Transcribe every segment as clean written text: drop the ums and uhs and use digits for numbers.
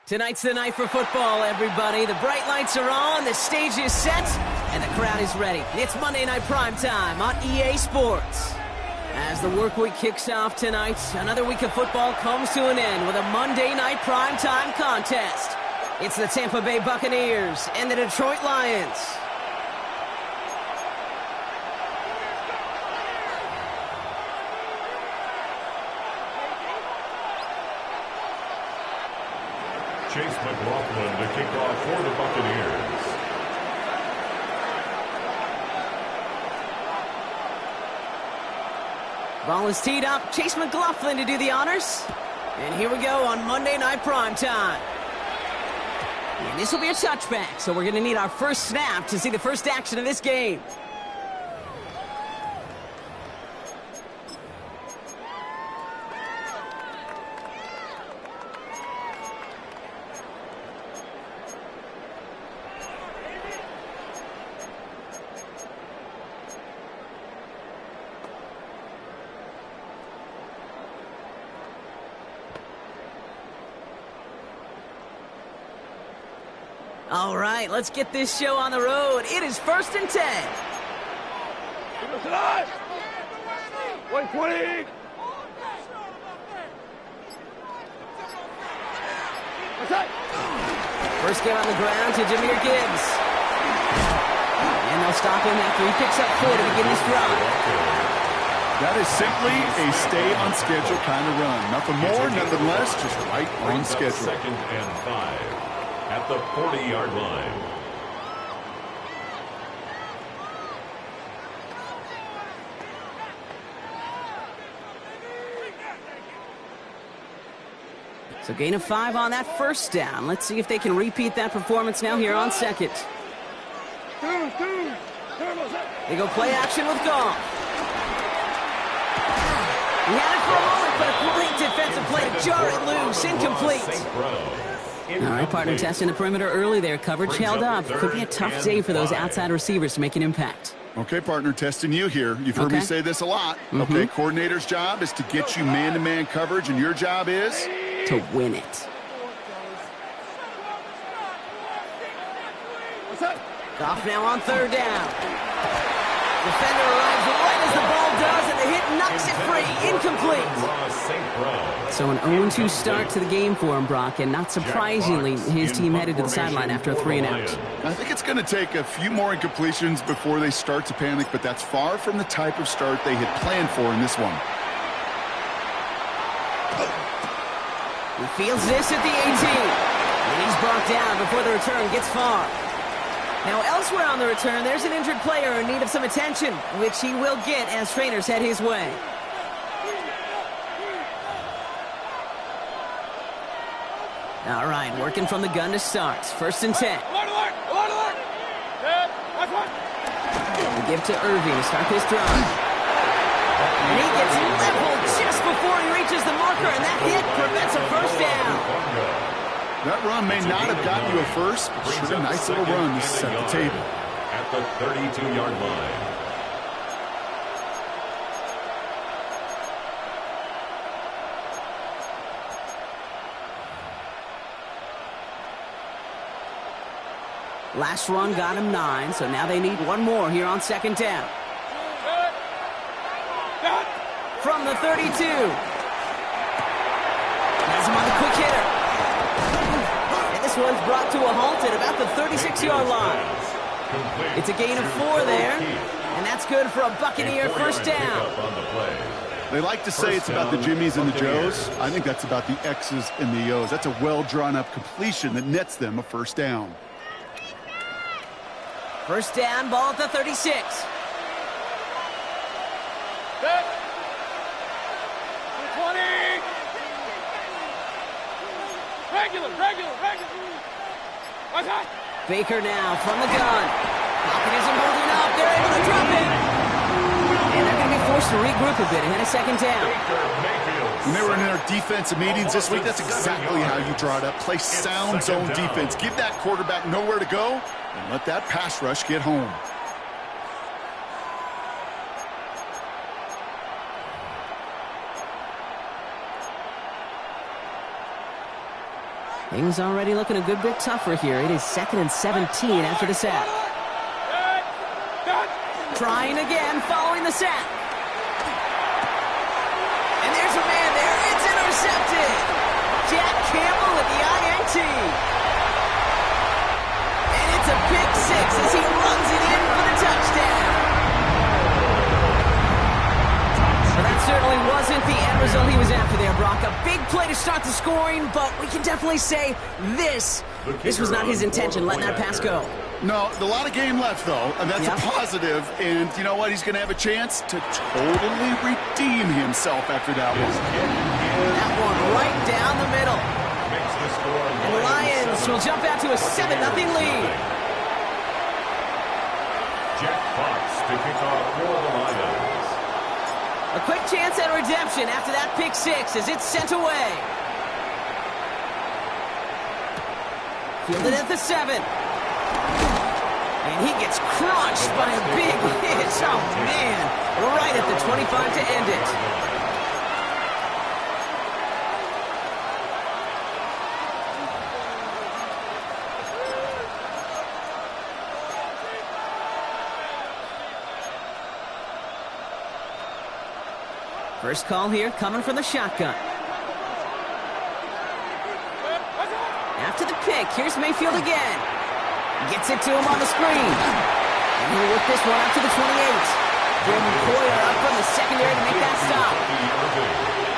Tonight's the night for football, everybody. The bright lights are on, the stage is set, and the crowd is ready. It's Monday Night Primetime on EA Sports. As the work week kicks off tonight, another week of football comes to an end with a Monday Night Primetime contest. It's the Tampa Bay Buccaneers and the Detroit Lions. Chase McLaughlin to kick off for the Buccaneers. Ball is teed up. Chase McLaughlin to do the honors. And here we go on Monday Night Primetime. And this will be a touchback, so we're going to need our first snap to see the first action of this game. All right, let's get this show on the road. It is 1st and 10. 120. First game on the ground to Jahmyr Gibbs. And they'll stop him after he picks up 4 to begin this drive. That is simply a stay-on-schedule kind of run. Nothing more, nothing less, just right on schedule. 2nd and 5 at the 40-yard line. So gain of 5 on that first down. Let's see if they can repeat that performance now here on second. They go play action with Goff. He had it for a moment, but a great defensive play to jar it loose. Incomplete. All right, partner testing the perimeter early there. Coverage held up. Could be a tough day for those outside receivers to make an impact. Okay, partner, testing you here. You've heard me say this a lot. Okay, coordinator's job is to get you man-to-man coverage, and your job is? To win it. Goff now on 3rd down. Defender arrives right as the ball does, and the hit knocks it free. Incomplete. So an 0-2 start to the game for him, Brock, and not surprisingly, his team headed to the sideline after a 3-and-out. I think it's going to take a few more incompletions before they start to panic, but that's far from the type of start they had planned for in this one. He fields this at the 18. And he's brought down before the return gets far. Now, elsewhere on the return, there's an injured player in need of some attention, which he will get as trainers head his way. All right, working from the gun to start. 1st and 10. We give to Irving to start this drive. And he gets leveled just before he reaches the marker, and that hit prevents a first down. That run may not have gotten you a first, but sure a nice little run to set the table. At the 32-yard line. Last run got him 9, so now they need one more here on 2nd down. From the 32. Has him on the quick hitter. This one's brought to a halt at about the 36-yard line. It's a gain of 4 there, and that's good for a Buccaneer first down. They like to say it's about the Jimmies and the Joes. I think that's about the X's and the O's. That's a well-drawn-up completion that nets them a first down. First down, ball at the 36. Set. 20. Regular. What's that? Baker now from the gun. Pocket isn't holding up. They're able to drop it. And they're going to be forced to regroup a bit ahead of second down. When they were in their defensive meetings this week, that's exactly how you draw it up. Play sound zone defense. Give that quarterback nowhere to go and let that pass rush get home. Things already looking a good bit tougher here. It is 2nd and 17 after the sack. Trying again following the sack. And there's a man there. It's intercepted. Jack Campbell with the INT. And it's a pick six as he runs it in for the touchdown. Well, that certainly wasn't the end result he was after there, Brock. A big play to start the scoring, but we can definitely say this was not his intention, letting that pass go. No, a lot of game left, though, and that's a positive. And you know what? He's going to have a chance to totally redeem himself after that one. That one right down the middle. And the Lions will jump out to a 7-0 lead. Jack Fox to kick off for the Lions. A quick chance at redemption after that pick six as it's sent away. Fielded at the 7. And he gets crushed by a big hit. Oh, man. Right at the 25 to end it. First call here coming from the shotgun. After the pick, here's Mayfield again. Gets it to him on the screen. And he'll whip this one out to the 28. Jordan Poyer up from the secondary to make that stop.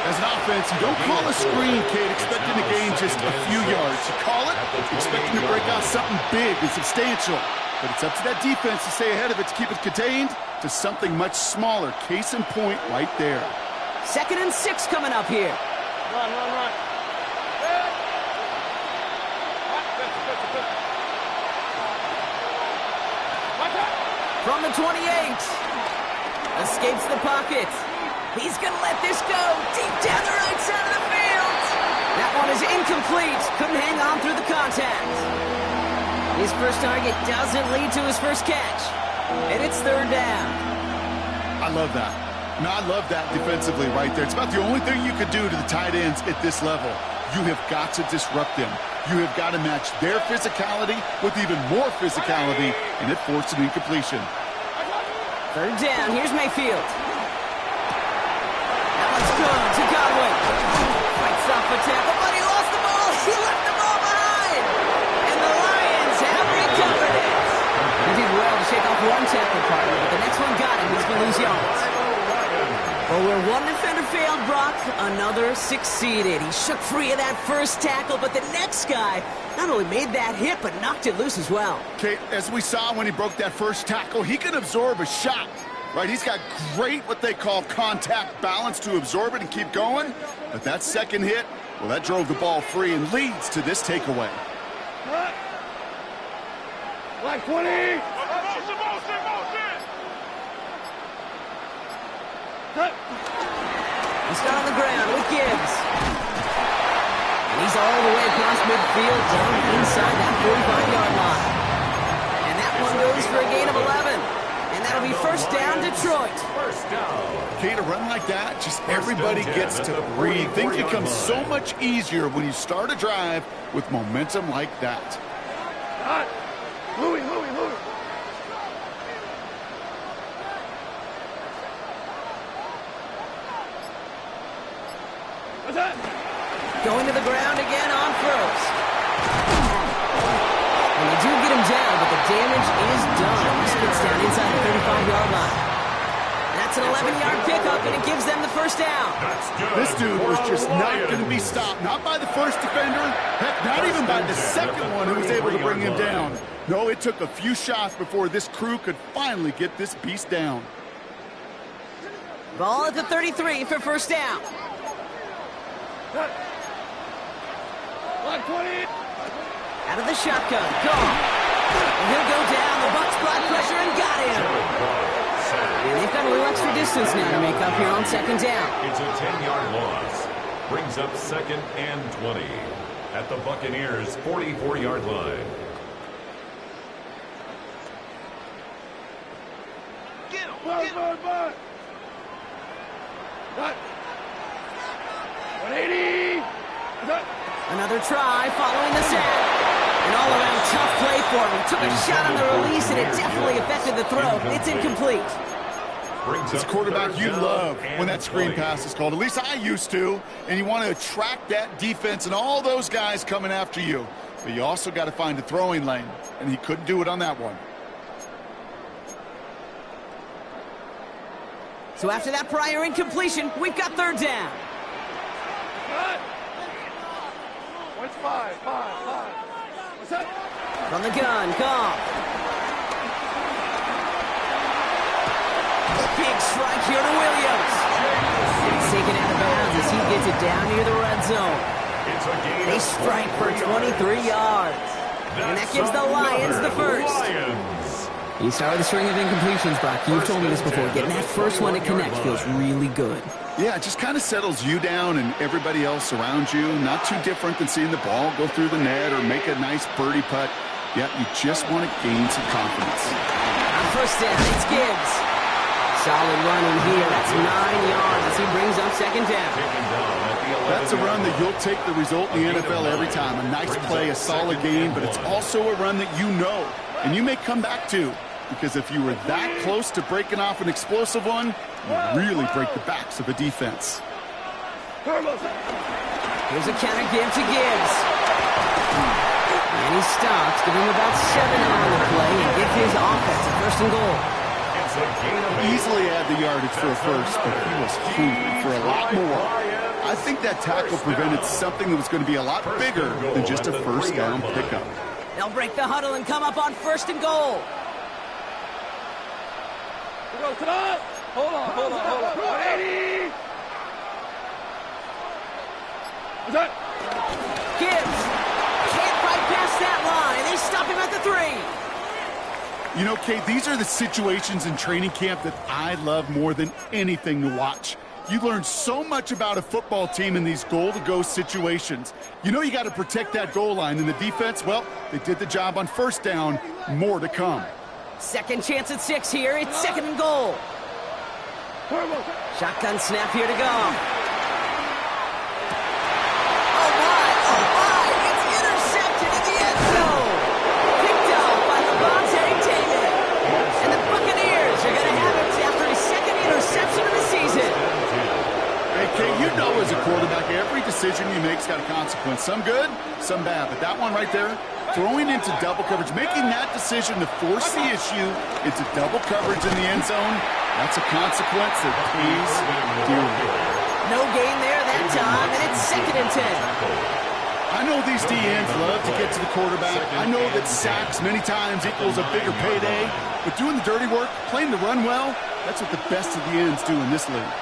As an offense, you don't call a screen, kid, expecting to gain just a few yards. You call it expecting to break out something big and substantial. But it's up to that defense to stay ahead of it, to keep it contained to something much smaller. Case in point right there. 2nd and 6 coming up here. Run. From the 28. Escapes the pocket. He's going to let this go deep down the right side of the field. That one is incomplete. Couldn't hang on through the contact. His first target doesn't lead to his first catch. And it's 3rd down. I love that. No, I love that defensively right there. It's about the only thing you could do to the tight ends at this level. You have got to disrupt them. You have got to match their physicality with even more physicality, and it forced an incompletion. 3rd down. Here's Mayfield. That one's good to Godwin. Fights off a tackle, but he lost the ball. He left the ball behind. And the Lions have recovered it. He did well to shake off one tackle partner, but the next one got him. He's going to lose yards. Well, where one defender failed, Brock, another succeeded. He shook free of that first tackle, but the next guy not only made that hit, but knocked it loose as well. Okay, as we saw when he broke that first tackle, he can absorb a shot, right? He's got great, what they call contact balance to absorb it and keep going. But that second hit, well, that drove the ball free and leads to this takeaway. Black 20. He's down on the ground with Gibbs. And he's all the way across midfield, down inside that 45-yard line. And that one goes for a gain of 11. And that'll be first down, Detroit. Okay, to run like that, just everybody gets to breathe. Things become so much easier when you start a drive with momentum like that. Louis. Going to the ground again on first. And they do get him down, but the damage is done. He gets down inside the 35-yard line. That's an 11-yard pickup, and it gives them the first down. That's good. This dude was just not going to be stopped. Not by the first defender. Heck, not even by the second one who was able to bring him down. No, it took a few shots before this crew could finally get this beast down. Ball at the 33 for first down. Line 20. Out of the shotgun, gone. And he'll go down. The Bucs block pressure and got him. And they've got a little extra distance now to make up here on second down. It's a 10-yard loss. Brings up 2nd and 20 at the Buccaneers' 44-yard line. Get him. Run. Cut. 180. Cut. Another try following the sack. An all-around tough play for him. Took a shot on the release, and it definitely affected the throw. It's incomplete. As a quarterback, you love when that screen pass is called. At least I used to. And you want to attract that defense and all those guys coming after you. But you also got to find a throwing lane. And he couldn't do it on that one. So after that prior incompletion, we've got third down. Cut. What's 5? What's that? From the gun, Goff. Big strike here to Williams. It's taken out of bounds as he gets it down near the red zone. They strike for 23 yards. And that gives the Lions the first. You started the string of incompletions, Brock. You've told me this before. Getting that first one to connect feels really good. Yeah, it just kind of settles you down and everybody else around you. Not too different than seeing the ball go through the net or make a nice birdie putt. Yeah, you just want to gain some confidence. On first down, it's Gibbs. Solid running here. That's 9 yards as he brings up second down. That's a run that you'll take the result in the NFL every time. A nice play, a solid game, but it's also a run that you know and you may come back to. Because if you were that close to breaking off an explosive one, you really break the backs of a defense. Here's a counter give to Gibbs. And he stops, giving him about 7 on the play, and get his offense a first and goal. Easily add the yardage for a first, but he was hungry for a lot more. I think that tackle prevented something that was going to be a lot bigger than just a first down pickup. They'll break the huddle and come up on first and goal. Hold on. 180. What's that? Gibbs can't bypass that line. They stop him at the 3. You know, Kate, these are the situations in training camp that I love more than anything to watch. You learn so much about a football team in these goal-to-go situations. You know you got to protect that goal line, and the defense, well, they did the job on first down. More to come. Second chance at 6 here. It's second and goal. Shotgun snap here to go. Oh, my. It's intercepted in the end zone. Picked up by Levante David. And the Buccaneers are going to have it after his second interception of the season. Hey, Kate, you know as a quarterback, every decision you make's got a consequence. Some good, some bad. But that one right there, throwing into double coverage, making that decision to force the issue into double coverage in the end zone, that's a consequence that pays dearly. No gain there that time, and it's 2nd and 10. I know these DNs love to get to the quarterback. I know that sacks many times equals a bigger payday. But doing the dirty work, playing the run well, that's what the best of the ends do in this league.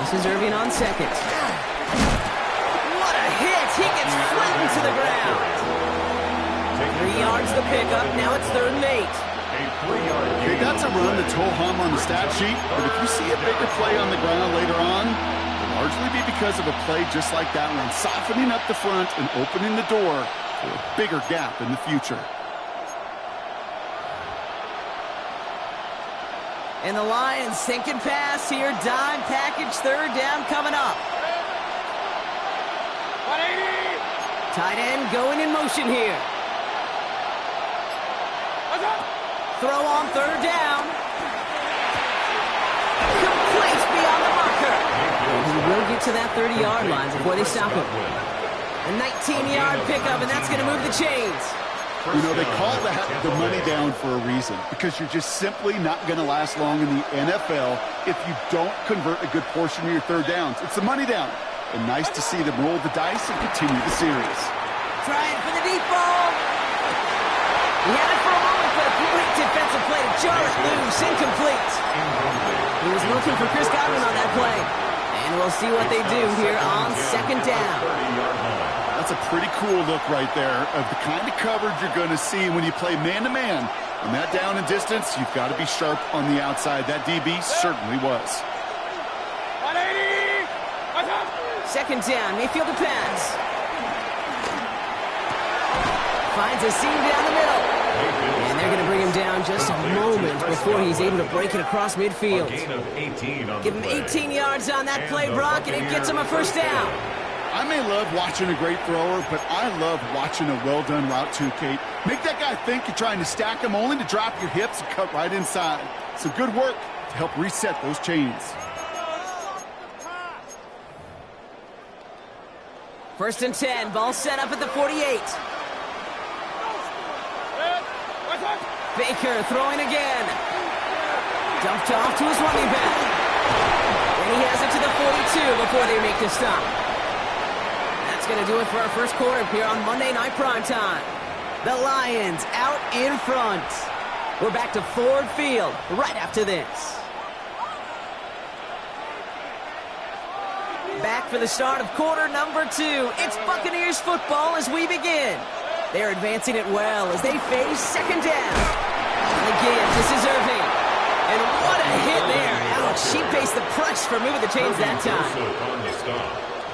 This is Irving on second. What a hit! He gets flattened to the ground. 3 yards the pickup. Now it's 3rd and 8. Okay, that's a run that's ho-hum on the stat sheet, but if you see a bigger play on the ground later on, it'll largely be because of a play just like that one, softening up the front and opening the door for a bigger gap in the future. And the Lions sinking pass here. Dime package, 3rd down coming up. 180. Tight end going in motion here. Throw on 3rd down. Complete beyond the marker. And he will get to that 30-yard line before they stop him. A 19-yard pickup, and that's going to move the chains. You know, they call that the money down for a reason, because you're just simply not going to last long in the NFL if you don't convert a good portion of your third downs. It's the money down. And nice to see them roll the dice and continue the series. Trying for the deep ball. He had it for a moment, but a great defensive play to jar it loose. Incomplete. He was looking for Chris Godwin on that play. And we'll see what they do here on second down. That's a pretty cool look right there of the kind of coverage you're going to see when you play man-to-man. On that down and distance, you've got to be sharp on the outside. That DB certainly was. 180! Second down, Mayfield to pass. Finds a seam down the middle. And they're going to bring him down just a moment before he's able to break it across midfield. Give him 18 yards on that play, Brock, and it gets him a first down. I may love watching a great thrower, but I love watching a well-done route too, Kate. Make that guy think you're trying to stack him only to drop your hips and cut right inside. So good work to help reset those chains. First and 10, ball set up at the 48. Baker throwing again. Dumped off to his running back. And he has it to the 42 before they make the stop. That's going to do it for our first quarter here on Monday Night Primetime. The Lions out in front. We're back to Ford Field right after this. Back for the start of quarter number 2. It's Buccaneers football as we begin. They're advancing it well as they face second down. And again, this is Irving. And what a hit there. Ouch, she faced the press for moving the chains that time.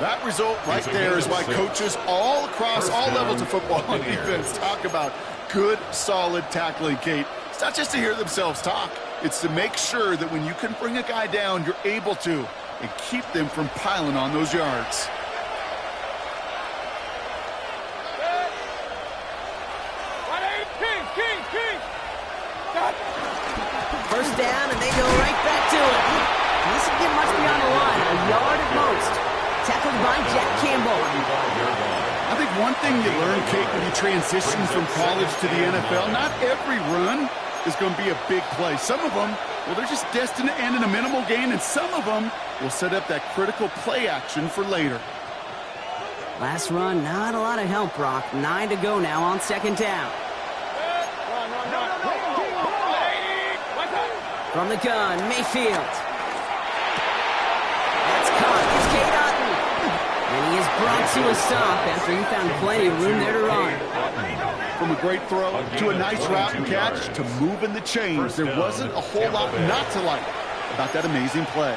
That result right there is why coaches all across all levels of football and defense talk about good, solid tackling, Kate. It's not just to hear themselves talk. It's to make sure that when you can bring a guy down, you're able to, and keep them from piling on those yards. First down, and they go right back to it. This will get much beyond the line, a yard at most. Tackled by Jack Campbell. I think one thing you learn, Kate, when you transition from college to the NFL, not every run is going to be a big play. Some of them, well, they're just destined to end in a minimal gain, and some of them will set up that critical play action for later. Last run, not a lot of help, Brock. 9 to go now on second down. From the gun, Mayfield. That's caught. It's Cade Otton. And he is brought to a stop after he found plenty of room there to run. From a great throw to a nice route and catch to moving the chains, there wasn't a whole lot not to like about that amazing play.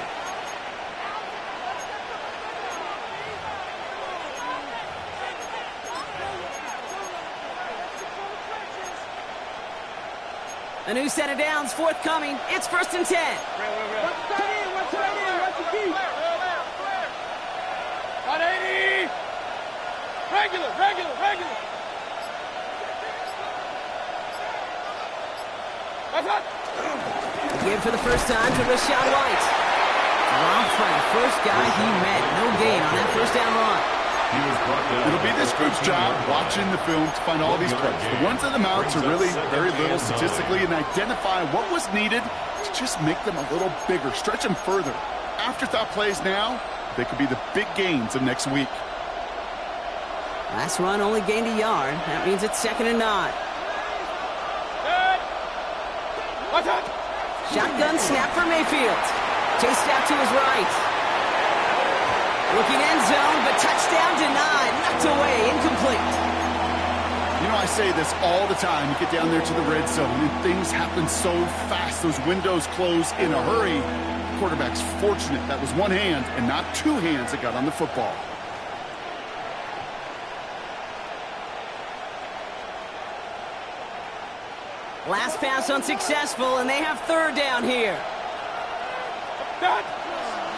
A new set of downs forthcoming. It's first and 10. What's that in? What's the key? 180! Regular. Again for the first time to Rashawn White. Dropped by the first guy he met. No gain on that first down run. It'll be this group's job watching the film to find all these plays. The ones that amount to really very little statistically and identify what was needed to just make them a little bigger, stretch them further. Afterthought plays now, they could be the big gains of next week. Last run only gained a yard. That means it's second and 9. Shotgun snap for Mayfield. Chased out to his right. Looking end zone, but touchdown denied. Knocked away, incomplete. You know, I say this all the time. You get down there to the red zone, and things happen so fast. Those windows close in a hurry. The quarterback's fortunate that was one hand and not two hands that got on the football. Last pass unsuccessful, and they have third down here.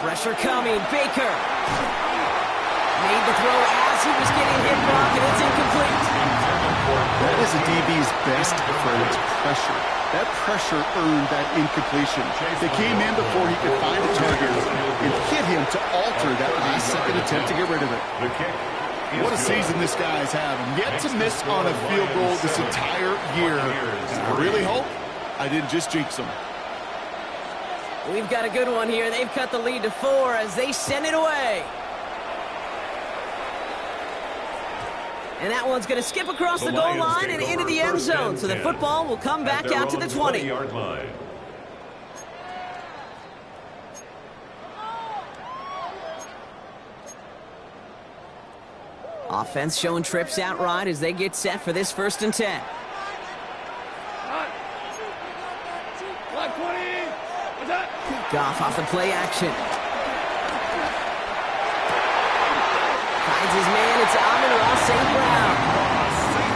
Pressure coming. Baker made the throw as he was getting hit, Brock, and it's incomplete. That is a DB's best friend, pressure. That pressure earned that incompletion. They came in before he could find a target and hit him to alter that last second attempt to get rid of it. The kick What a season this guy's having. Yet to miss on a field goal this entire year. And I really hope I didn't just jinx him. We've got a good one here. They've cut the lead to 4 as they send it away. And that one's going to skip across the goal line and into the end zone. So the football will come back out to the 20. 20-yard line. Offense showing trips out right as they get set for this 1st and 10. Goff off the play action. Finds his man. It's Amon-Ra St. Brown.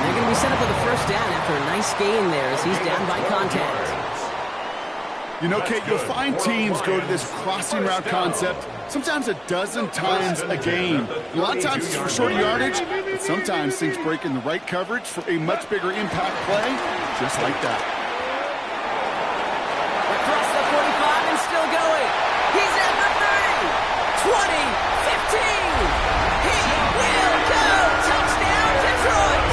They're going to be set up with a 1st down after a nice gain there as he's down by contact. You know, Kate, you'll find teams go to this crossing route concept sometimes a dozen times a game. A lot of times it's for shorter yardage, but sometimes things break in the right coverage for a much bigger impact play, just like that. Across the 45 and still going. He's at the 30, 20, 15. He will go. Touchdown, Detroit.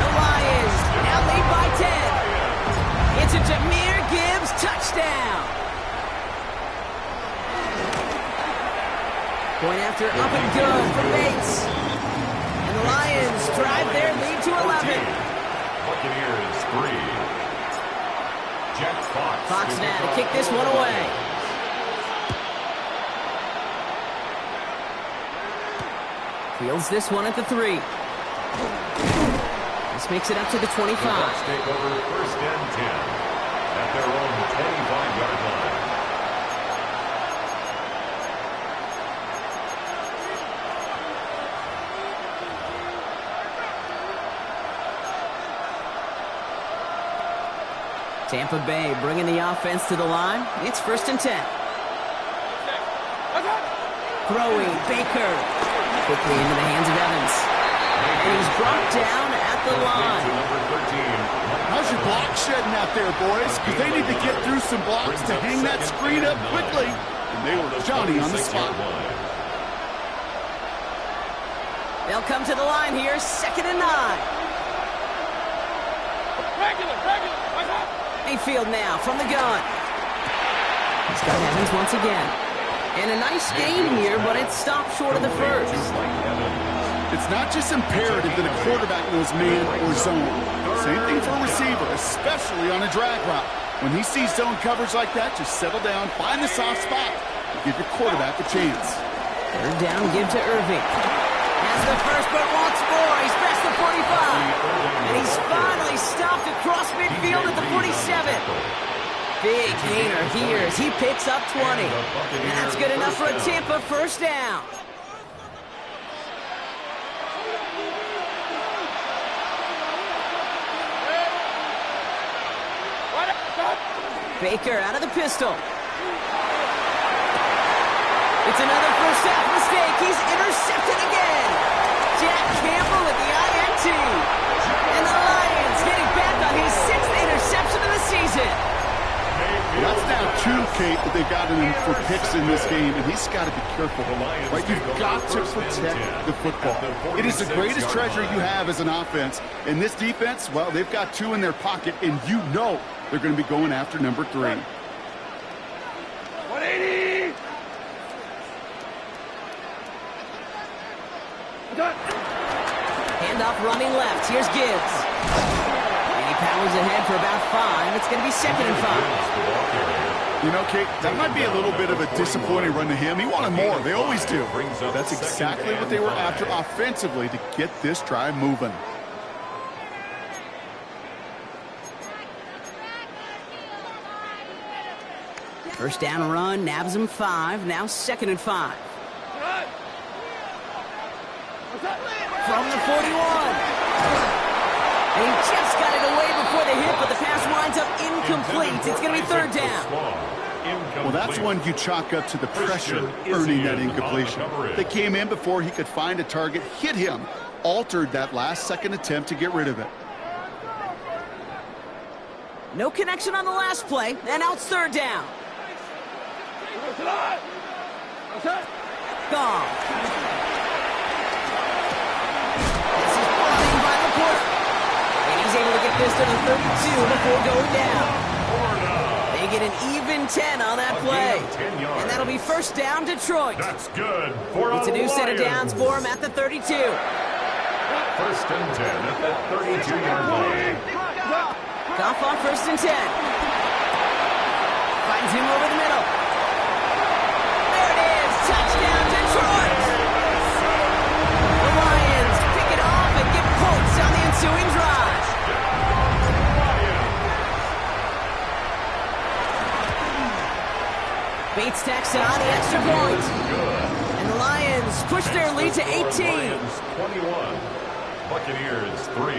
The Lions now lead by 10. It's a Jahmyr Gibbs touchdown. Point after up and good for Bates. And the Lions drive their lead to 11. Buccaneers 3. Jack Fox. Fox now to kick this one away. Fields this one at the 3. This makes it up to the 25. The Bucs take over 1st and 10 at their own 25-yard line. Tampa Bay bringing the offense to the line. It's 1st and 10. Throwing Baker. Quickly into the hands of Evans. And he's brought down at the line. How's your block shedding out there, boys? Because they need to get through some blocks to hang that screen up quickly. And they were Johnny on the spot. They'll come to the line here, 2nd and 9. Regular. Mayfield now from the gun. He's got Evans once again. And a nice gain here, but it's stopped short of the 1st. It's not just imperative that a quarterback knows man or zone. Same thing for a receiver, especially on a drag route. When he sees zone coverage like that, just settle down, find the soft spot, and give your quarterback a chance. 3rd down, give to Irving. Has the 1st, but wants more. He's past the 45. And he's finally stopped across midfield at the 47. Big gainer here as he picks up 20. And that's good enough for a Tampa 1st down. Baker out of the pistol. It's another 1st half mistake. He's intercepted again. Jack Campbell with the INT. And the Lions getting back on his 6th interception of the season. That's now 2, Kate, that they've gotten him for picks in this game, and he's got to be careful. Right? You've got to protect the football. It is the greatest treasure you have as an offense. In this defense, well, they've got 2 in their pocket, and you know they're going to be going after number 3. 180. Handoff running left. Here's Gibbs. And he powers ahead for about 5. It's going to be 2nd and 5. You know, Kate, that might be a little bit of a disappointing run to him. He wanted more. They always do. That's exactly what they were after offensively to get this drive moving. First down run, nabs him 5. Now 2nd and 5. From the 41. And he just got it away before the hit, but the pass winds up incomplete. It's going to be 3rd down. Well, that's one you chalk up to the pressure earning that incompletion. They came in before he could find a target, hit him, altered that last-second attempt to get rid of it. No connection on the last play, and now it's 3rd down. Gone. this to the 32 before going down. They get an even 10 on that play. And that'll be first down, Detroit. That's good for It's a new set of downs for him at the 32. First and 10 at the 32-yard line. Goff on first and 10. Finds him over the middle. There it is. Touchdown, Detroit. The Lions pick it off and get points on the ensuing drive. Bates tacks on the extra point. And the Lions push their lead to 18. Lions 21, Buccaneers 3.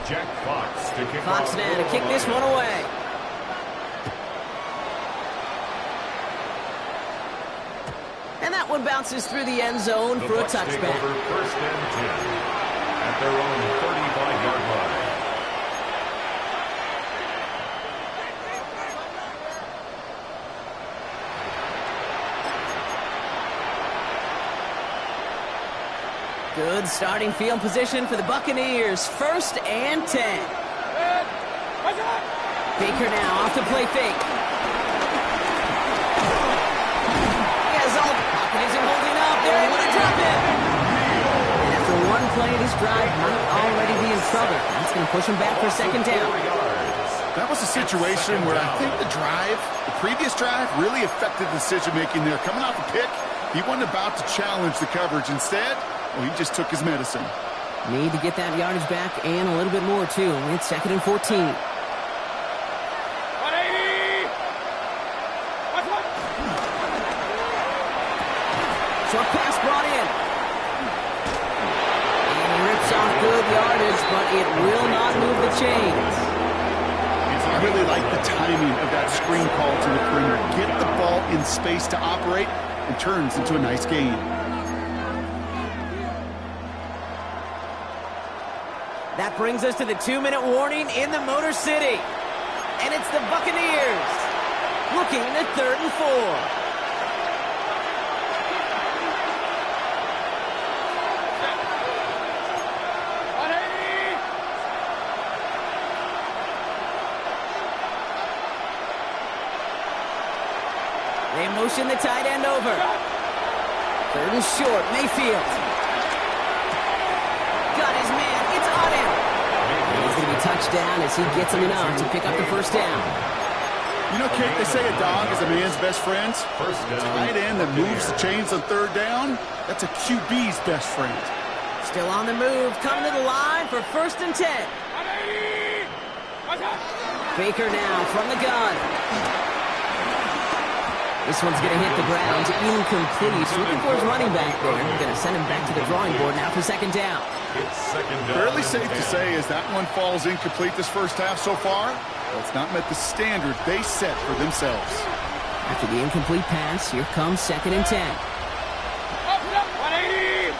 Jack Fox to kick Fox off. now to kick this one away. And that one bounces through the end zone for a touchback. Over first and 10 at their own 35-yard line. Good starting field position for the Buccaneers. First and 10. Baker now off the play fake. He has all the pocket isn't holding up. They're able to drop him. And after one play, this drive might already be in trouble. That's going to push him back for second down. That was a situation where I think the previous drive, really affected the decision-making there. Coming off a pick, he wasn't about to challenge the coverage. Instead, well, he just took his medicine. Need to get that yardage back and a little bit more, too. It's second and 14. 180! Short pass brought in. And he rips off good yardage, but it will not move the chains. I really like the timing of that screen call to the perimeter. Get the ball in space to operate and turns into a nice gain. That brings us to the 2-minute warning in the Motor City. And it's the Buccaneers looking at 3rd and 4. They motion the tight end over. 3rd and short, Mayfield. Got his man, it's on him. And he's going to be touched down as he gets him enough to pick up the first down. You know, Kate, they say a dog is a man's best friend. A tight end that moves the chains on 3rd down, that's a QB's best friend. Still on the move, coming to the line for 1st and 10. Baker now from the gun. This one's going to hit the ground, incomplete. Looking for his running back there. Going to send him back to the drawing board now for second down. It's second down. Fairly safe to say as that one falls incomplete this first half so far, well, it's not met the standard they set for themselves. After the incomplete pass, here comes second and 10. 180!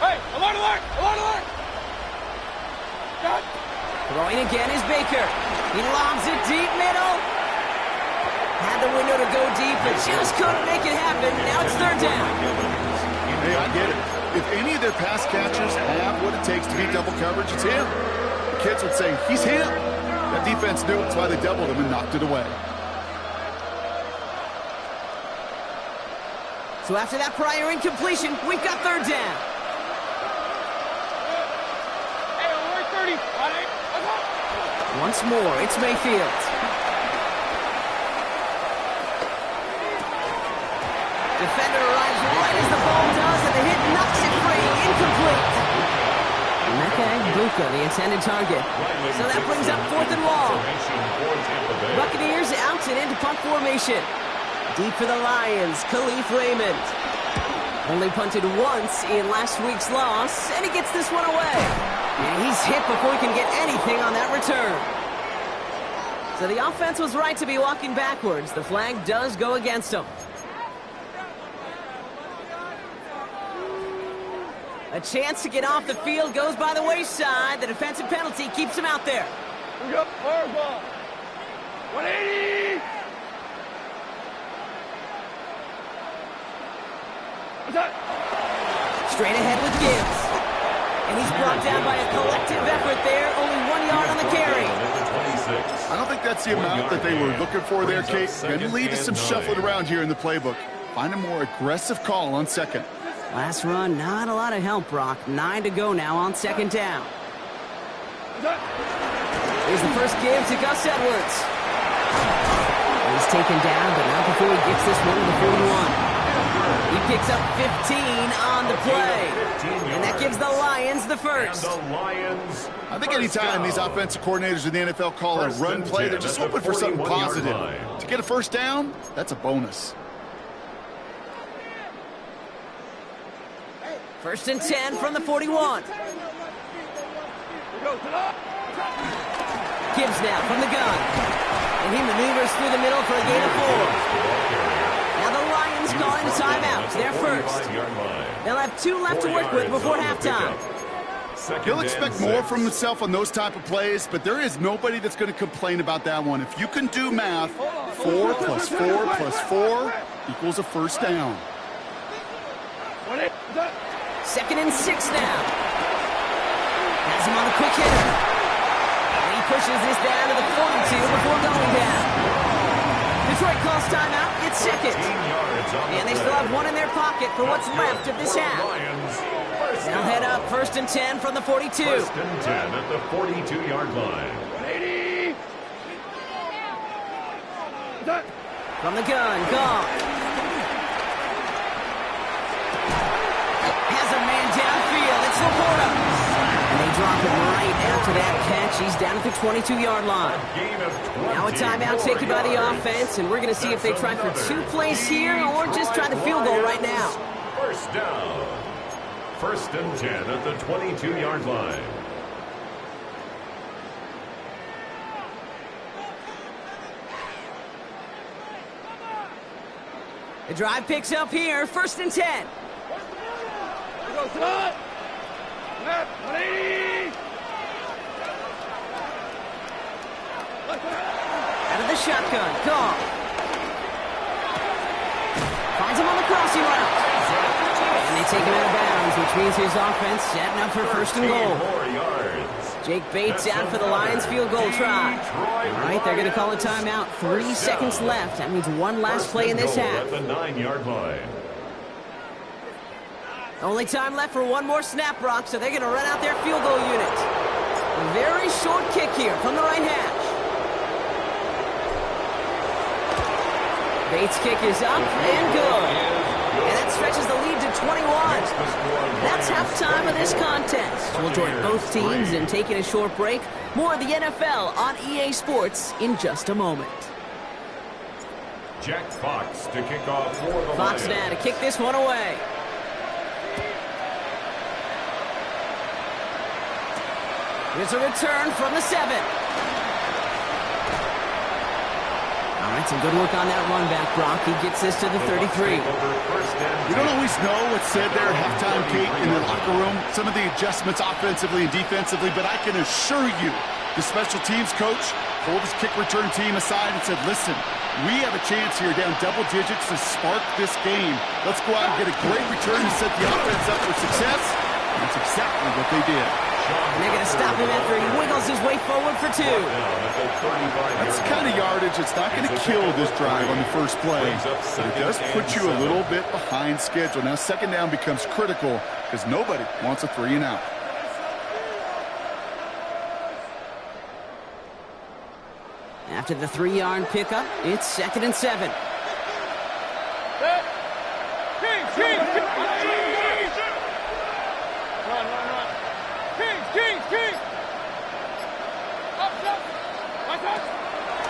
Hey, alert, alert, alert, alert! Got. Throwing again is Baker. He lobs it deep middle. Had the window to go deep, but just couldn't make it happen. Now it's 3rd down. Hey, I get it. If any of their pass catchers have what it takes to beat double coverage, it's him. The kids would say, he's him. That defense knew it. That's why they doubled him and knocked it away. So after that prior incompletion, we've got 3rd down. Hey, alert 30. 180. Once more, it's Mayfield. Defender arrives right as the ball does, and the hit knocks it free. Incomplete. Buka, the intended target. So that brings up 4th and long. Buccaneers out and into punt formation. Deep for the Lions, Khalif Raymond. Only punted once in last week's loss, and he gets this one away. And he's hit before he can get anything on that return. So the offense was right to be walking backwards. The flag does go against him. A chance to get off the field goes by the wayside. The defensive penalty keeps him out there. We got power ball. 180! What's that? Straight ahead with Gibbs. And he's brought down by a collective effort there. Only 1 yard on the carry. I don't think that's the amount that they were looking for there, Kate. Going to lead to some shuffling around here in the playbook. Find a more aggressive call on second. Last run, not a lot of help, Brock. 9 to go now on second down. Here's the first give to Gus Edwards. He's taken down, but not before he gets this one to the 41. He picks up 15 on the play. And that gives the Lions the first. I think anytime these offensive coordinators in the NFL call a run play, they're just hoping for something positive. To get a first down, that's a bonus. First and 10 from the 41. Gibbs now from the gun. And he maneuvers through the middle for a gain of 4. Now the Lions calling a timeout. They're first. They'll have 2 left to work with before halftime. He'll expect more from himself on those type of plays, but there is nobody that's going to complain about that one. If you can do math, 4 plus 4 plus 4 equals a first down. Second and 6 now. Has him on a quick hitter. And he pushes this down to the 42 before going down. Detroit calls timeout. It's second. And they still have 1 in their pocket for what's left of this half. They'll head up first and 10 from the 42. First and 10 at the 42-yard line. From the gun, Goff. Has a man downfield. It's Laporta. And they drop him right after that catch. He's down at the 22-yard line. Now a timeout taken by the offense, and we're going to see if they try for 2 plays here or just try the field goal right now. First down. First and 10 at the 22-yard line. The drive picks up here. First and 10. Out of the shotgun, Goff. Finds him on the crossing route. And they take him out of bounds, which means his offense setting up for first and goal. Jake Bates out for the Lions field goal try. All right, they're going to call a timeout. 3 seconds left. That means 1 last play in this half. At the 9-yard line. Only time left for 1 more snap, Brock, so they're going to run out their field goal unit. A very short kick here from the right hash. Bates' kick is up and good. And that stretches the lead to 21. That's halftime of this contest. We'll join both teams in taking a short break. More of the NFL on EA Sports in just a moment. Jack Fox to kick off for the Fox Lions. now to kick this one away. Here's a return from the 7. All right, some good work on that run back, Brock. He gets this to the 33. We don't always know what's said there at halftime, Kate, in the locker room. Some of the adjustments offensively and defensively, but I can assure you the special teams coach pulled his kick return team aside and said, listen, we have a chance here down double digits to spark this game. Let's go out and get a great return to set the offense up for success. And that's exactly what they did. And they're going to stop him after he wiggles his way forward for 2. That's the kind of yardage that's not going to kill this drive on the first play. But it does put you a little bit behind schedule. Now second down becomes critical because nobody wants a 3 and out. After the 3-yard pickup, it's second and 7.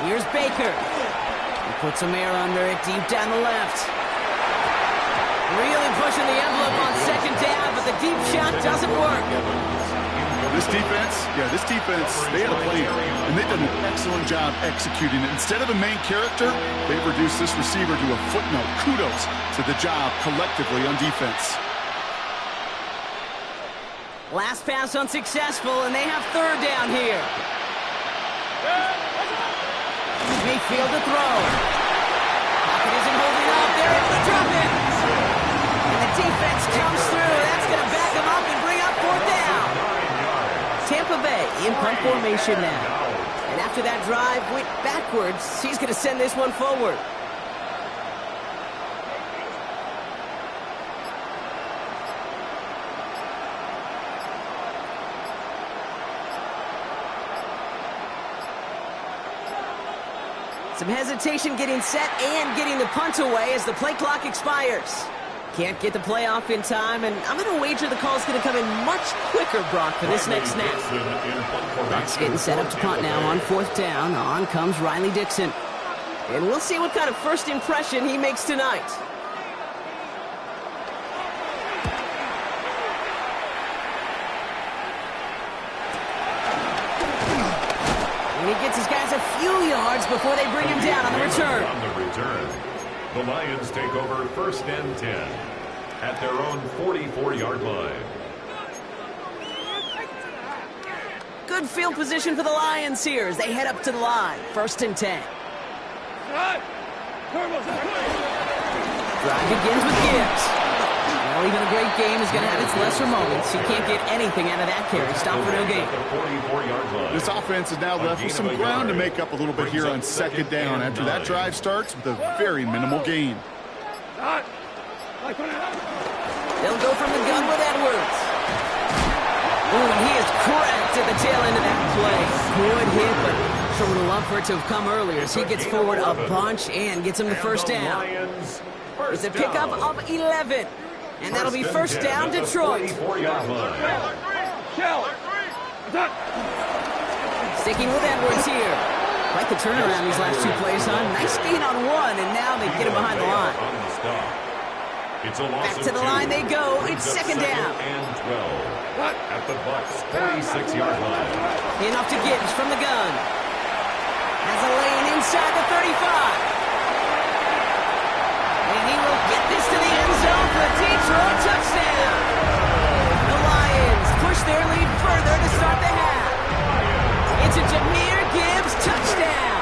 Here's Baker. He puts some air under it deep down the left. Really pushing the envelope on second down, but the deep shot doesn't work. This defense, they had a plan, and they've done an excellent job executing it. Instead of a main character, they've reduced this receiver to a footnote. Kudos to the job collectively on defense. Last pass unsuccessful, and they have third down here. Mayfield to throw. Pocket isn't holding up. They're able to drop it. And the defense comes through. That's going in punt formation now. And after that drive went backwards, he's going to send this one forward. Some hesitation getting set and getting the punt away as the play clock expires. Can't get the play off in time, and I'm going to wager the call's going to come in much quicker, Brock, for this next snap. Bucs getting set up to punt now on 4th down. On comes Riley Dixon. And we'll see what kind of first impression he makes tonight. And he gets his guys a few yards before they bring him down on the return. The Lions take over 1st and 10 at their own 44-yard line. Good field position for the Lions here as they head up to the line. 1st and 10. Drive begins with Gibbs. Well, even a great game is going to have its lesser moments. You can't get anything out of that carry. Stop for no gain. This offense is now left with some ground to make up a little bit here on 2nd down after that drive starts with a very minimal gain. They'll go from the gun with Edwards. Ooh, and he is cracked at the tail end of that play. Good hit, but sure would have loved for it to have come earlier as he gets forward a bunch and gets him the 1st down. It's a pickup of 11. And that'll be 1st down, Detroit. Sticking with Edwards here. Quite the turnaround these last 2 plays, huh? Nice gain on 1, and now they get him behind the line. Back to the line they go. It's 2nd down. And 12 at the Bucs 46-yard line. In off to Gibbs from the gun. Has a lane inside the 35. And he will get this to the end zone for a Detroit touchdown. The Lions push their lead further to start the half. It's a Jahmyr Gibbs touchdown.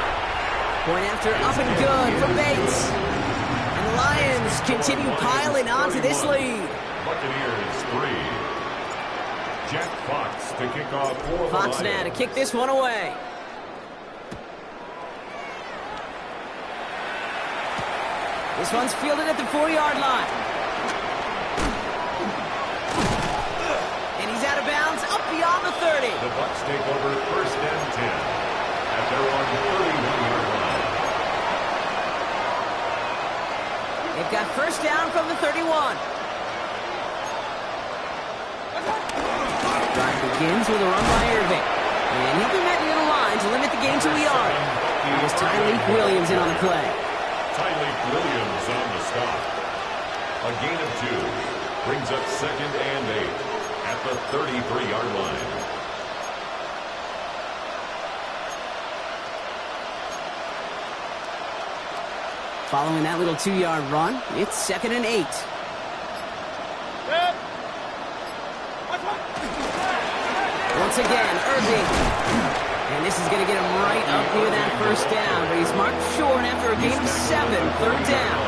Point after up and good from Bates. And the Lions continue piling on to this lead. Buccaneers 3. Jack Fox to kick off for the Fox now to kick this one away. This one's fielded at the 4-yard line. And he's out of bounds up beyond the 30. The Bucs take over 1st and 10 at their own 31-yard line. They've got 1st down from the 31. Drive begins with a run by Irving. And he'll be met near the line to limit the gain to a yard. Here's Tyleik Williams in on the play. Tyleik Williams on the stop. A gain of 2 brings up 2nd and 8 at the 33-yard line. Following that little 2-yard run, it's 2nd and 8. Once again, Irving. And this is going to get him right up near that 1st down, but he's marked short after a gain of 7, 3rd down.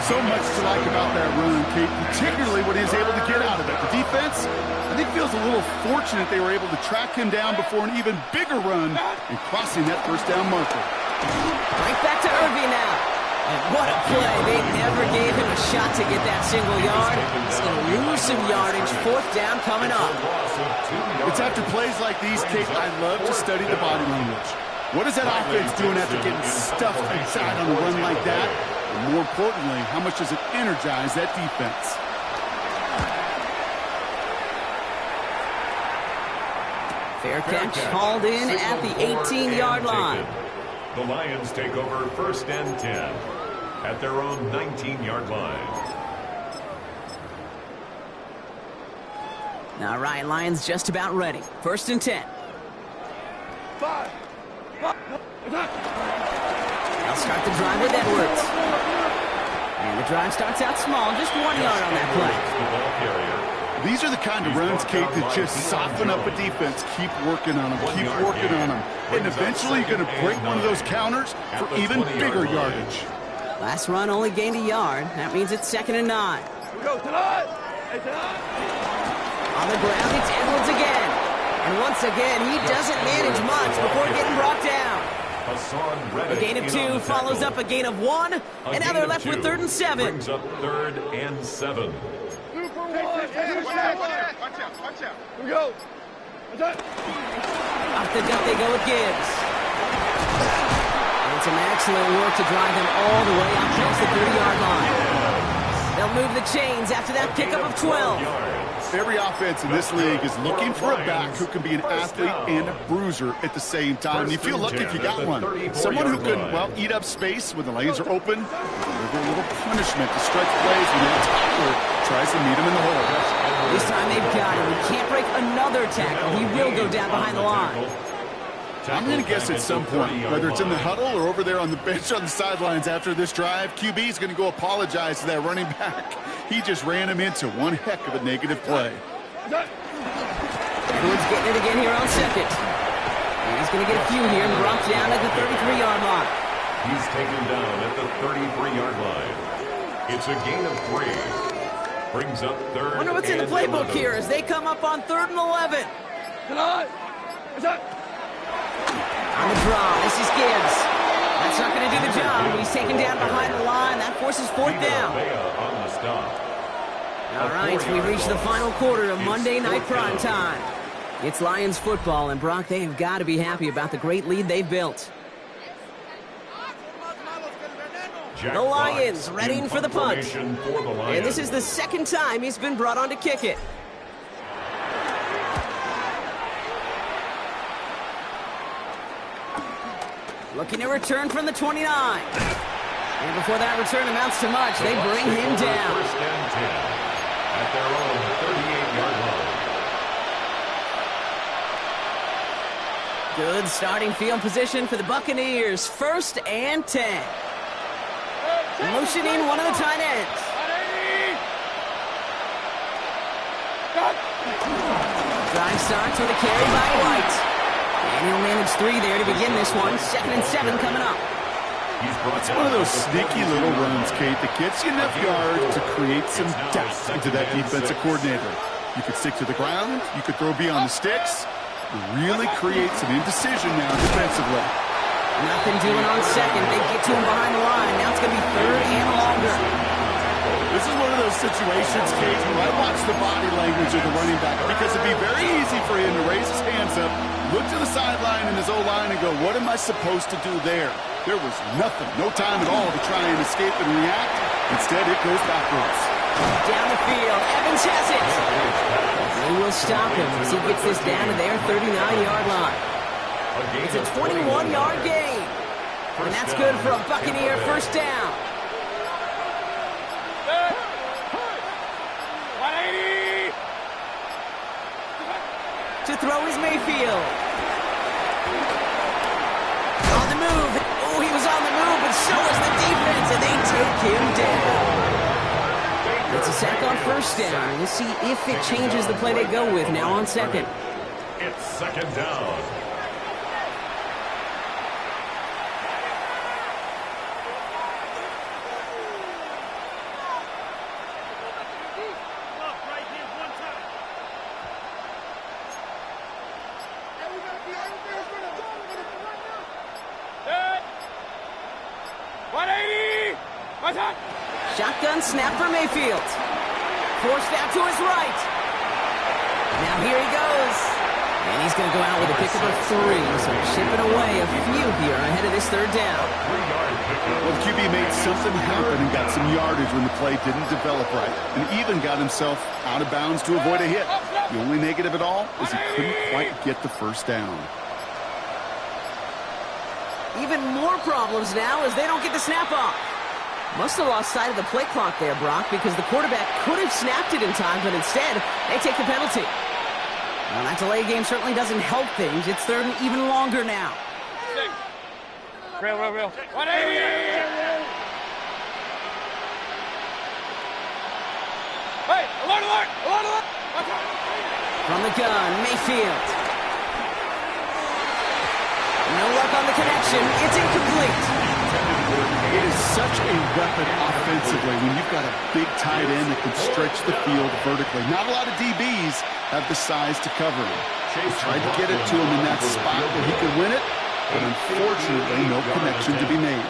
So much to like about that run, Kate, particularly what he was able to get out of it. The defense, I think, feels a little fortunate they were able to track him down before an even bigger run and crossing that 1st down marker. Right back to Irving now. And what a play. They never gave him a shot to get that single yard. He's going to lose some yardage. 4th down coming up. It's after plays like these, Kate, I love to study the body language. What is that offense doing after getting stuffed inside on a run like that? And more importantly, how much does it energize that defense? Fair catch hauled in at the 18-yard line. The Lions take over 1st and 10 at their own 19-yard line. All right, Lions just about ready. 1st and 10. They'll start the drive with Edwards. And the drive starts out small, just 1 yard on that play. These are the kind of runs, Kate, that just soften up a defense. Keep working on them, keep working on them. And eventually you're going to break one of those counters for even bigger yardage. Last run only gained a yard. That means it's 2nd and 9. Go tonight. Hey, tonight. On the ground, it's Edwards again. And once again, he doesn't manage much before getting brought down. A gain of 2 follows up a gain of 1, and now they're left with 3rd and 7. Brings up 3rd and 7. Watch out. Here we go. Off the gut they go with Gibbs. And some excellent work to drive them all the way up past the 30-yard line. They'll move the chains after that pickup of 12. Every offense in this league is looking for a back who can be an athlete and a bruiser at the same time. You feel lucky if you got one. Someone who can, well, eat up space when the lanes are open, deliver a little punishment to stretch plays when that tackler tries to meet him in the hole. This time they've got him. He can't break another tackle. He will go down behind the line. I'm going to guess at some point, whether it's in the huddle or over there on the bench on the sidelines after this drive, QB is going to go apologize to that running back. He just ran him into one heck of a negative play. Edwards getting it again here on 2nd. And he's going to get a few here and brought down at the 33-yard line. He's taken down at the 33-yard line. It's a gain of 3. Brings up 3rd. Wonder what's in the playbook 11. here as they come up on 3rd and 11. On the draw, this is Gibbs. That's not going to do the job. He's taken down behind the line. That forces 4th down. On the stop. All right, we've reached the final quarter of Monday Night Prime Time. It's Lions football, and Brock, they have got to be happy about the great lead they've built. The Lions readying for the punt. And this is the 2nd time he's been brought on to kick it. Looking to return from the 29. And before that return amounts to much, they bring him down. 1st and 10 at their own 38-yard line. Good starting field position for the Buccaneers. 1st and 10. Motioning one of the tight ends. Drive starts with a carry by White. And he'll manage 3 there to begin this one. 2nd and 7 coming up. It's one of those sneaky little runs, Kate, that gets you enough yards to create some doubt into that defensive coordinator. You could stick to the ground. You could throw beyond the sticks. Really create some indecision now defensively. Nothing doing on 2nd. They get to him behind the line. Now it's going to be 3rd and longer. This is one of those situations, Kate, where I watch the body language of the running back because it'd be very easy for him to raise his hands up, look to the sideline in his O-line and go, what am I supposed to do there? There was nothing, no time at all to try and escape and react. Instead, it goes backwards. Down the field, Evans has it. They will stop him as he gets this down to their 39-yard line. It's a 21-yard gain. And that's good for a Buccaneer 1st down. 180. To throw is Mayfield. On the move. Oh, he was on the move, but so was the defense, and they take him down. It's a sack on 1st down. We'll see if it changes the play they go with now on 2nd. It's 2nd down. Shotgun snap for Mayfield. Forced out to his right. Now here he goes. And he's going to go out with a pickup of 3. So chipping away a few here ahead of this 3rd down. Well, the QB made something happen and got some yardage when the play didn't develop right. And even got himself out of bounds to avoid a hit. The only negative at all is he couldn't quite get the 1st down. Even more problems now as they don't get the snap off. Must have lost sight of the play clock there, Brock, because the quarterback could have snapped it in time, but instead, they take the penalty. Well, that delay game certainly doesn't help things. It's 3rd and even longer now. Real. 180. Hey, alert! From the gun, Mayfield. No luck on the connection. It's incomplete. It is such a weapon offensively when you've got a big tight end that can stretch the field vertically. Not a lot of DBs have the size to cover him. Tried to get it to him in that spot where he could win it, but unfortunately, no connection to be made.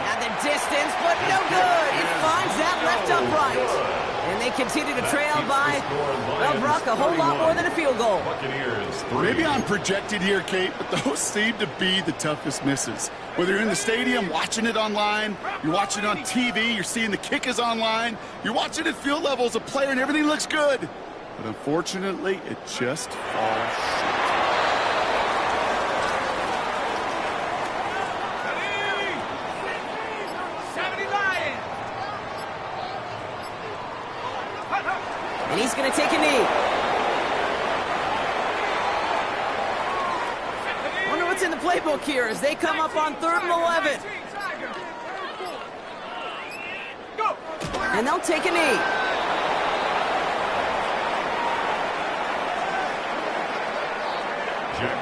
At the distance, but no good. It finds that left upright. And they continue to trail by, well, Brock, a whole lot more than a field goal. Maybe I'm projected here, Kate, but those seem to be the toughest misses. Whether you're in the stadium, watching it online, you're watching it on TV, you're seeing the kick is online, you're watching at field level as a player and everything looks good. But unfortunately, it just falls short. And he's going to take a knee. Wonder what's in the playbook here as they come up on 3rd and 11. And they'll take a knee.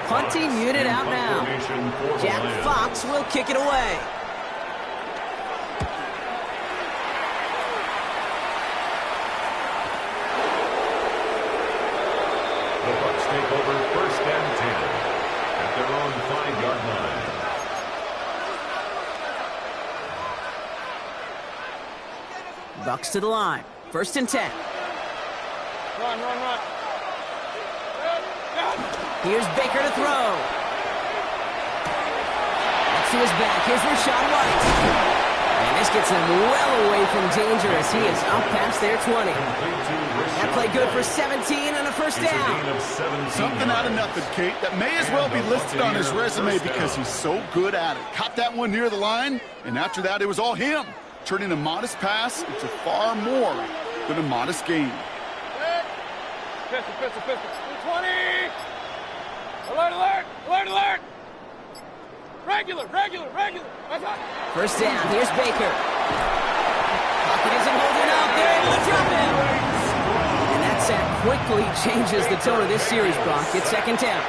Punting unit out now. Jack Fox will kick it away. The Bucs take over 1st and 10 at their own 5-yard line. Bucs to the line. 1st and 10. Run, run, run. Here's Baker to throw. Next to his back. Here's Rashad White. And this gets him well away from danger as he is up past their 20. That play good for 17 and a 1st down. Something out of nothing, Kate. That may as well be listed on his resume because he's so good at it. Caught that one near the line, and after that, it was all him. Turning a modest pass into far more than a modest gain. Pistol, pistol, pistol. 20. Alert, alert, alert, alert. Regular, regular, regular. 1st down. Here's Baker. Pocket isn't holding up. They're able to drop him. And that sack quickly changes the tone of this series, Brock. It's 2nd down.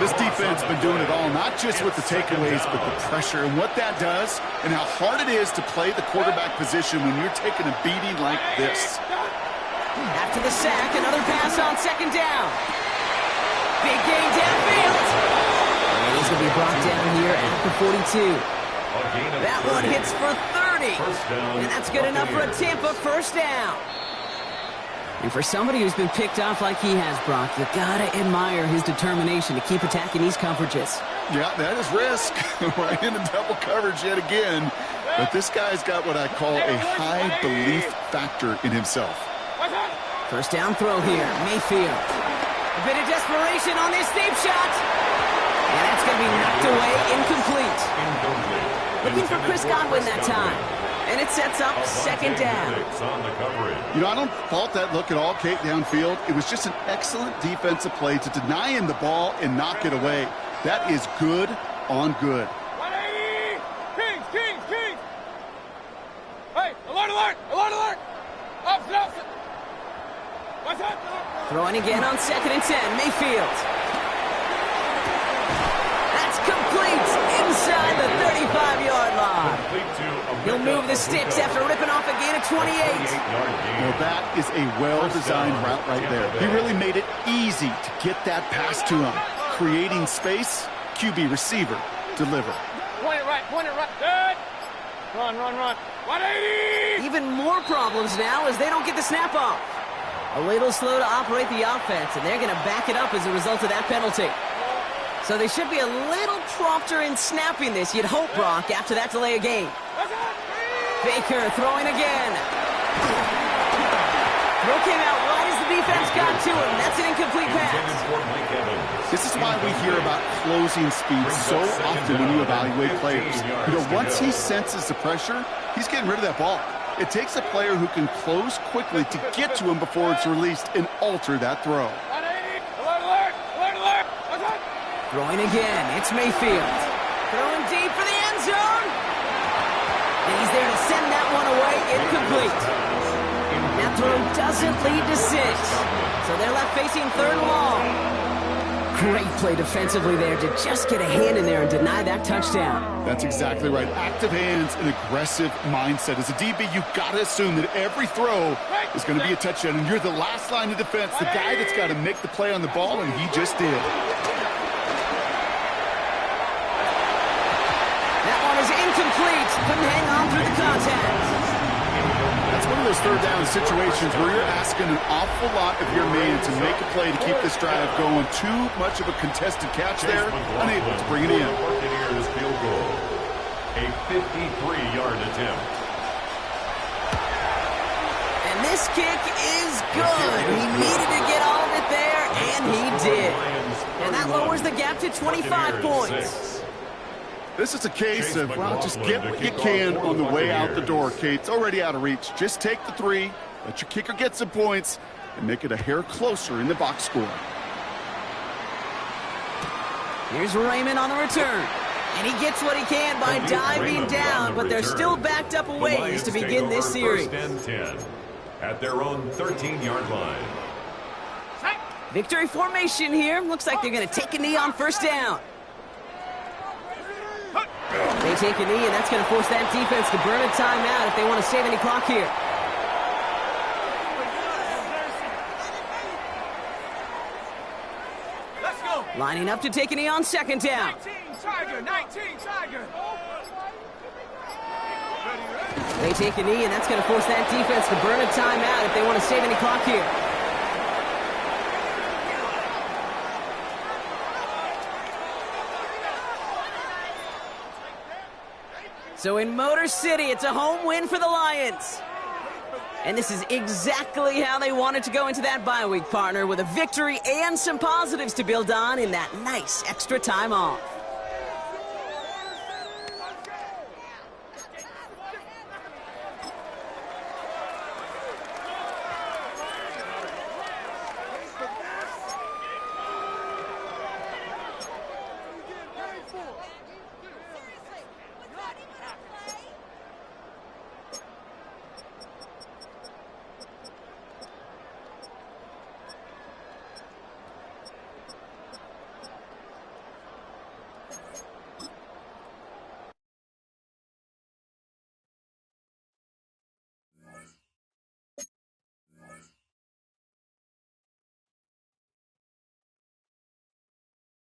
This defense has been doing it all, not just with the takeaways, but the pressure and what that does and how hard it is to play the quarterback position when you're taking a beating like this. After the sack, another pass on 2nd down. Big gain downfield. And he's going to be brought down here at the 42. That one hits for 30. And that's good enough for a Tampa 1st down. And for somebody who's been picked off like he has, Brock, you got to admire his determination to keep attacking these coverages. Yeah, that is risk. Right into double coverage yet again. But this guy's got what I call a high belief factor in himself. 1st down throw here. Mayfield. A bit of desperation on this deep shot. And that's going to be knocked away. Incomplete. Looking for Chris Godwin that time. And it sets up 2nd down. You know, I don't fault that look at all, Kate, downfield. It was just an excellent defensive play to deny him the ball and knock it away. That is good on good. 180. Kings, Kings, Kings. Hey, alert, alert, alert, alert. Opposite, opposite. What's that? Throwing again on 2nd and 10. Mayfield. That's complete inside the 35-yard line. He'll move the sticks after ripping off a gain of 28. Well, that is a well-designed route right there. He really made it easy to get that pass to him. Creating space, QB receiver, deliver. Point it right, good. Run, run, run. 180. Even more problems now as they don't get the snap off. A little slow to operate the offense, and they're going to back it up as a result of that penalty. So they should be a little prompter in snapping this, you'd hope, Brock, after that delay of game. Baker throwing again. Throw came out right as the defense got to him. That's an incomplete pass. This is why we hear about closing speed so often when you evaluate players. You know, once he senses the pressure, he's getting rid of that ball. It takes a player who can close quickly to get to him before it's released and alter that throw. 180. Alert, alert, alert, alert. What's that? Throwing again. It's Mayfield. Throwing deep for the end zone. And he's there to send that one away. Incomplete. That throw doesn't lead to 6. So they're left facing 3rd and long. Great play defensively there to just get a hand in there and deny that touchdown. That's exactly right. Active hands and aggressive mindset. As a DB, you've got to assume that every throw is going to be a touchdown, and you're the last line of defense, the guy that's got to make the play on the ball, and he just did. That one is incomplete. Couldn't hang on through the contact. That's one of those third down situations where you're asking an awful lot of your man to make a play to keep this drive going. Too much of a contested catch there, unable to bring it in. Buccaneers field goal. A 53-yard attempt. And this kick is good. He needed to get all of it there, and he did. And that lowers the gap to 25 points. This is a case of, well, just get what you can on the way out the door, Kate. It's already out of reach. Just take the 3, let your kicker get some points, and make it a hair closer in the box score. Here's Raymond on the return. And he gets what he can by diving down, but they're still backed up a ways to begin this series. First and 10 at their own 13-yard line. Victory formation here. Looks like they're going to take a knee on first down. They take a knee, and that's going to force that defense to burn a timeout if they want to save any clock here. Let's go. Lining up to take a knee on second down. 19 Tiger, 19 Tiger. They take a knee, and that's going to force that defense to burn a timeout if they want to save any clock here. So in Motor City, it's a home win for the Lions. And this is exactly how they wanted to go into that bye week, partner, with a victory and some positives to build on in that nice extra time off.